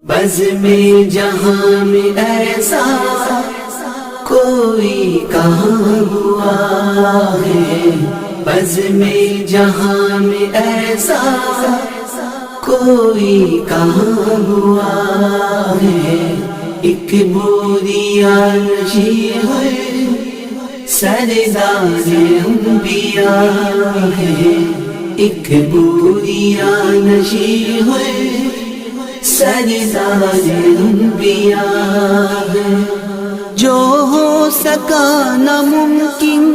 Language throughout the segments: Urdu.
بزم جہاں میں ایسا کوئی کہاں ہوا ہے، بزم جہاں میں ایسا کوئی کہاں ہوا ہے، ایک بوریا نشی ہے سردار انبیاء ہے، ایک بوریا نشی ہے سردار انبیاء ہے، جو ہو سکا ناممکن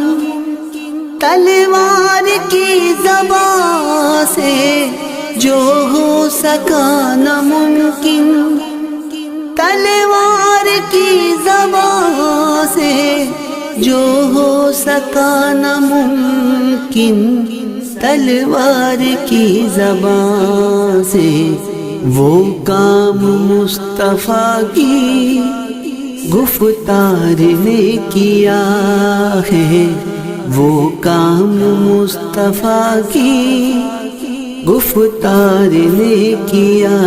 تلوار کی زبان سے، جو ہو سکا ناممکن تلوار کی زبان سے، جو ہو سکا ناممکن تلوار کی زبان سے، وہ کام مصطفیٰ کی گفتار نے کیا ہے، وہ کام مصطفیٰ کی گفتار نے کیا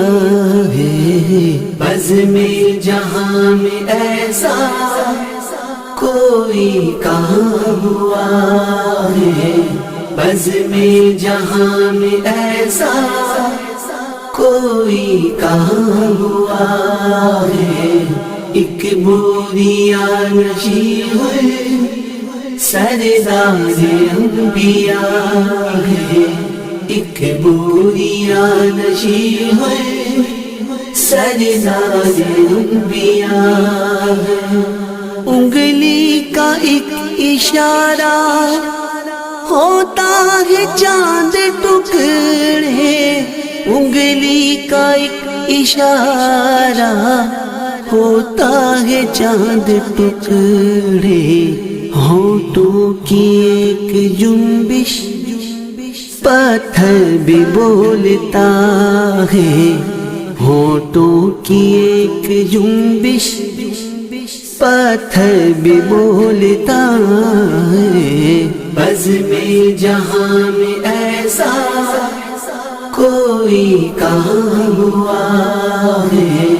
ہے، بزم جہاں میں ایسا کوئی کہاں ہوا ہے، بزم جہاں میں ایسا کوئی کہاں ہوا ہے، ایک بوریا نشی ہے سردار انبیاء ہے، ایک بوریا نشی ہے سردار انبیاء ہے، انگلی کا ایک اشارہ ہوتا ہے چاند ٹکڑے، انگلی کا ایک اشارہ ہوتا ہے چاند ٹکڑے، ہونٹوں کی ایک جنبش پتھر بھی بولتا ہے، ہونٹوں کی ایک جنبش پتھر بھی بولتا ہے، بزم جہاں میں ایسا کوئی کہاں ہوا ہے،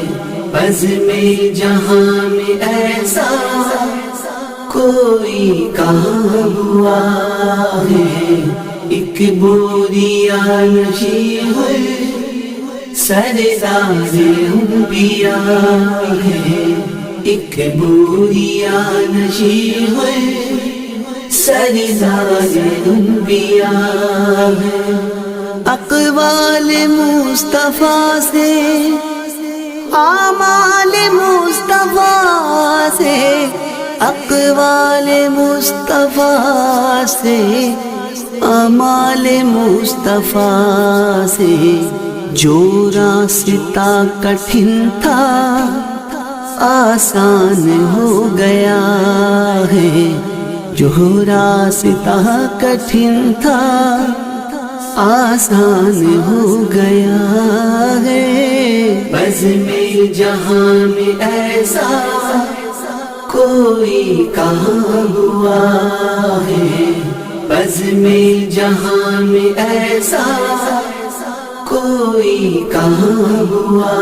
بزم جہاں میں ایسا کوئی کہاں ہوا ہے، ایک بوریا نشی ہے سردار انبیاء ہے، ایک بوریا نشی ہے سردار انبیاء ہے، اقوال مصطفیٰ سے اعمال مصطفیٰ سے، اقوال مصطفیٰ سے اعمال مصطفیٰ سے، جو راستہ کٹھن تھا آسان ہو گیا ہے، جو راستہ کٹھن تھا آسان ہو گیا ہے، بزم جہاں میں ایسا کوئی کہاں ہوا ہے، بزم جہاں میں ایسا کوئی کہاں ہوا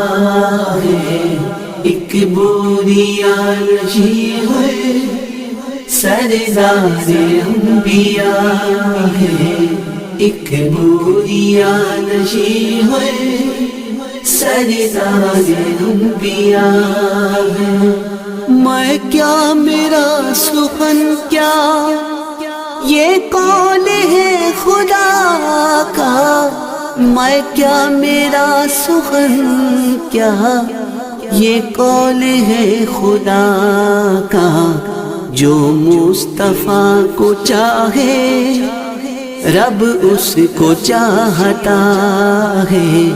ہے، ایک بوریا نشی ہے سردار انبیاء ہے، ایک بوریا نشی ہے سردار انبیاء ہے، میں کیا میرا سخن کیا یہ قول ہے خدا کا، میں کیا میرا سخن کیا یہ قول ہے خدا کا، جو مصطفیٰ کو چاہے رب اس کو چاہتا ہے،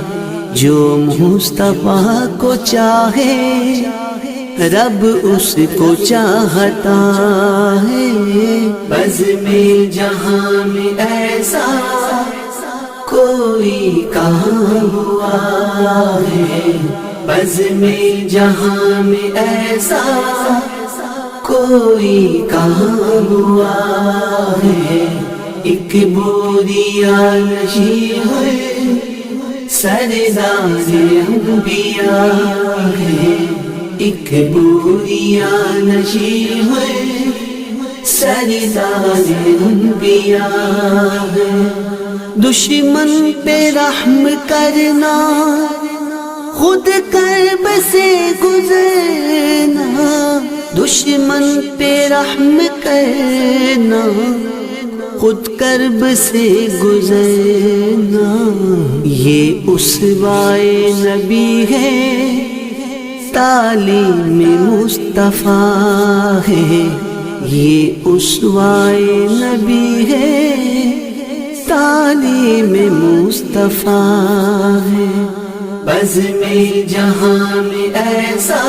جو مصطفیٰ کو چاہے رب اس کو چاہتا ہے، بزم جہاں میں ایسا کوئی کہاں ہوا ہے، بزم جہاں میں ایسا کوئی کہاں ہوا ہے، ایک بوریا نشی ہے سردار انبیاء ہے، ایک بوریاں نشی ہے، سردار انبیاء ہے۔ دشمن پہ رحم کرنا، خود کرب سے گزرنا، دشمن پہ رحم کرنا، خود کرب سے گزرنا، یہ اسوائے نبی ہے، تعلیم مصطفیٰ ہے، یہ اسوائے نبی ہے، تعلیم مصطفیٰ ہے۔ بزم جہاں میں ایسا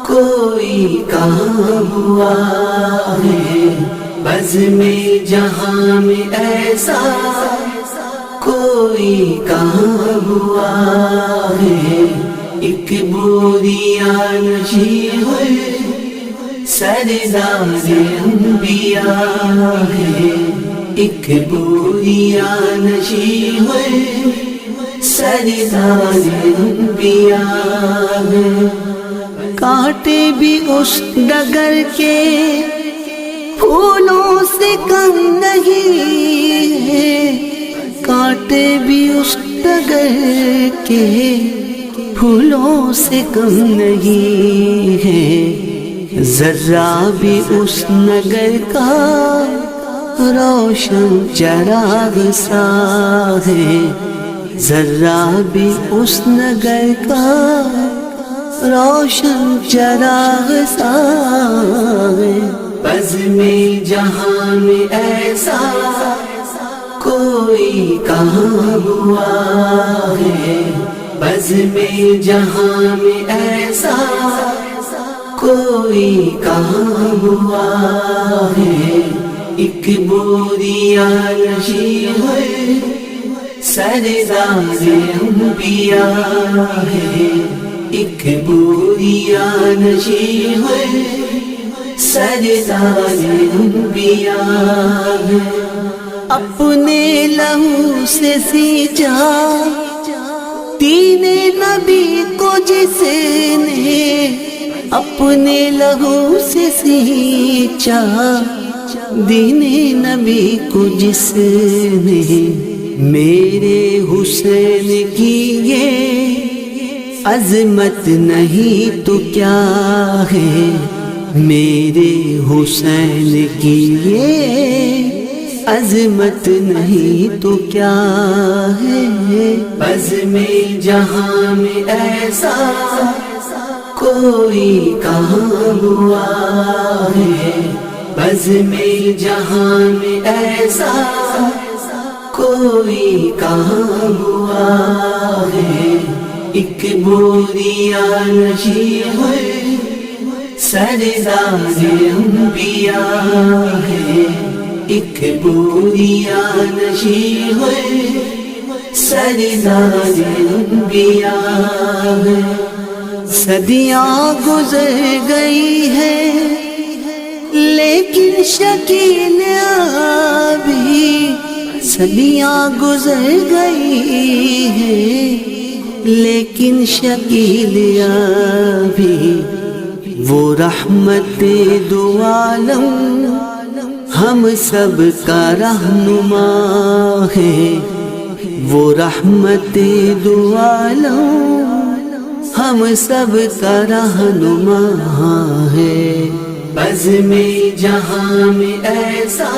کوئی کہاں ہوا ہے، بزم جہاں میں ایسا کوئی کہاں ہوا ہے، ایک بوریاں نشی ہے، سردار انبیاء ہے، ایک بوریاں نشی ہے، سردار انبیاء ہے۔ کانٹے بھی اس ڈگر کے پھولوں سے کم نہیں ہے، کانٹے بھی اس ڈگر کے پھولوں سے کم نہیں ہے، ذرہ بھی اس نگر کا روشن چراغ سا ہے، ذرہ بھی اس نگر کا روشن چراغ سا ہے۔ بزم جہاں میں ایسا کوئی کہاں ہوا ہے، بزم جہاں میں ایسا کوئی کہاں ہوا ہے، ایک بوریاں نشی ہے، سردار انبیاء ہے، ایک بوریاں نشی ہے، سردار انبیاء ہے۔ اپنے لہو سے سینچا دین نبی کو جس نے، اپنے لہو سے سینچا دین نبی کو جس نے، میرے حسین کی یہ عظمت نہیں تو کیا ہے، میرے حسین کی یہ عظمت نہیں تو کیا ہے۔ بزم جہاں میں ایسا کوئی کہاں ہوا ہے، بزم جہاں میں ایسا کوئی کہاں ہوا ہے، ایک بوریاں نشی ہے، سردار انبیاء ہے، ایک بوریاں نشی ہے، سردار انبیاء ہے۔ صدیاں گزر گئی ہیں لیکن شکیل ابھی، صدیاں گزر گئی ہیں لیکن شکیل ابھی، وہ رحمت دو عالم ہم سب کا رہنما ہے، وہ رحمت دو عالم ہم سب کا رہنما ہے۔ بزم جہاں میں ایسا